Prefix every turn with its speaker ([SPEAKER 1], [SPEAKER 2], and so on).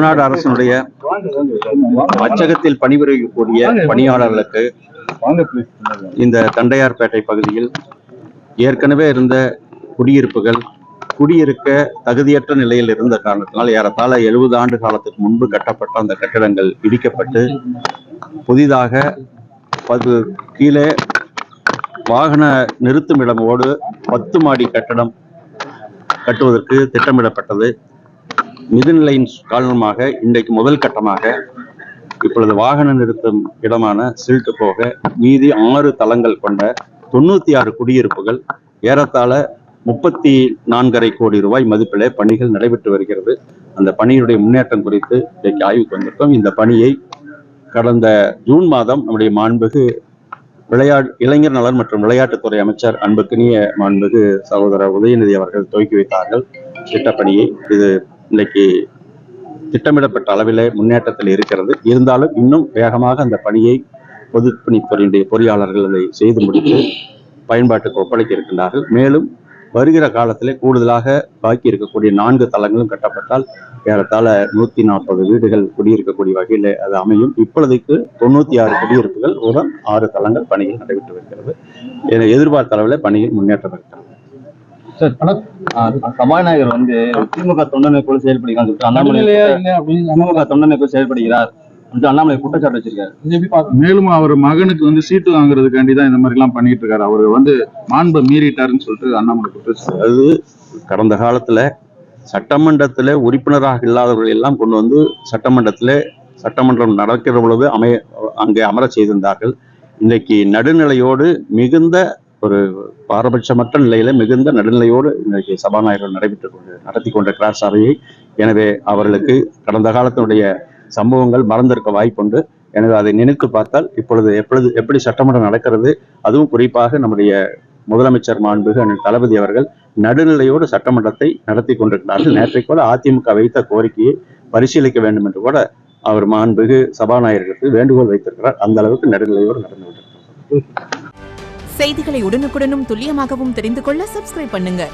[SPEAKER 1] தமிழ்நாடு அரசினுடைய அச்சகத்தில் பணிபுரியக்கூடிய பணியாளர்களுக்கு இந்த தண்டையார்பேட்டை பகுதியில் ஏற்கனவே இருந்த குடியிருப்புகள் குடியிருக்க தகுதியற்ற நிலையில் இருந்த காரணத்தினால் ஏறத்தாழ 70 ஆண்டு காலத்துக்கு முன்பு கட்டப்பட்ட அந்த கட்டிடங்கள் இடிக்கப்பட்டு புதிதாக கீழே வாகன நிறுத்தும் இடமோடு 10 மாடி கட்டடம் கட்டுவதற்கு திட்டமிடப்பட்டது. நிதிநிலையின் காரணமாக இன்றைக்கு முதல் கட்டமாக இப்பொழுது வாகன நிறுத்தும் இடமான சில்ட் போக மீதி 6 தளங்கள் கொண்ட 96 குடியிருப்புகள் ஏறத்தாழ 34.5 கோடி ரூபாய் மதிப்பிலே பணிகள் நடைபெற்று வருகிறது. அந்த பணியுடைய முன்னேற்றம் குறித்து இன்றைக்கு ஆய்வுக்கு வந்திருக்கோம். இந்த பணியை கடந்த ஜூன் மாதம் நம்முடைய மாண்புக்கு இளைஞர் நலன் மற்றும் விளையாட்டுத்துறை அமைச்சர் அன்புக்கினிய மாண்புக்கு சகோதரர் உதயநிதி அவர்கள் துவக்கி வைத்தார்கள் திட்டப்பணியை. இது இன்னைக்கு திட்டமிடப்பட்ட அளவிலே முன்னேற்றத்தில் இருக்கிறது. இருந்தாலும் இன்னும் வேகமாக அந்த பணியை பொதுப்பணித்துறையினுடைய பொறியாளர்கள் அதை செய்து முடித்து பயன்பாட்டுக்கு ஒப்படைக்க இருக்கின்றார்கள். மேலும் வருகிற காலத்திலே கூடுதலாக பாக்கி இருக்கக்கூடிய 4 தளங்களும் கட்டப்பட்டால் ஏறத்தாழ 140 வீடுகள் குடியிருக்கக்கூடிய வகையில் அது அமையும். இப்பொழுதுக்கு 96 குடியிருப்புகள் உடன் 6 தளங்கள் பணிகள் நடைபெற்று வருகிறது. எதிர்பார்த்த அளவில் பணியில் முன்னேற்றம் இருக்கிறது.
[SPEAKER 2] சபாநாயகர் திமுக தொண்டனை போல செயல்படுகிறார், திமுக தொண்டனை போல செயல்படுகிறார் அண்ணாமலை குற்றச்சாட்டு வச்சிருக்காரு.
[SPEAKER 3] மேலும் அவர் மகனுக்கு சீட்டு வாங்குறதுக்காண்டி தான் இந்த மாதிரி எல்லாம் பண்ணிட்டு இருக்காரு. அவர் மாண்பை மீறிட்டாருன்னு சொல்லிட்டு அண்ணாமலை குற்றச்சாட்டு.
[SPEAKER 1] அது கடந்த காலத்துல சட்டமன்றத்துல உறுப்பினராக இல்லாதவர்கள் எல்லாம் கொண்டு சட்டமன்றம் நடக்கிற பொழுது அங்கே அமர செய்திருந்தார்கள். இன்றைக்கு நடுநிலையோடு மிகுந்த ஒரு பாரபட்சமற்ற நிலையில மிகுந்த நடுநிலையோடு இன்றைக்கு சபாநாயகர் நடத்தி கொண்டிருக்கிறார் சபையை. எனவே அவர்களுக்கு கடந்த காலத்தினுடைய சம்பவங்கள் மறந்திருக்க வாய்ப்புண்டு. எனவே அதை நினைத்து பார்த்தால் இப்பொழுது எப்படி சட்டமன்றம் நடக்கிறது, அதுவும் குறிப்பாக நம்முடைய முதலமைச்சர் மாண்புகு அண்ணன் தளபதி அவர்கள் நடுநிலையோடு சட்டமன்றத்தை நடத்தி கொண்டிருக்கிறார்கள். நேற்றைக்கு கூட அதிமுக வைத்த கோரிக்கையை பரிசீலிக்க வேண்டும் என்று கூட அவர் மாண்புகு சபாநாயகருக்கு வேண்டுகோள் வைத்திருக்கிறார். அந்த அளவுக்கு நடுநிலையோடு நடந்து கொண்டிருக்கிறார்.
[SPEAKER 4] செய்திகளை உடனுக்குடனும் துல்லியமாகவும் தெரிந்து கொள்ள சப்ஸ்கிரைப் பண்ணுங்க.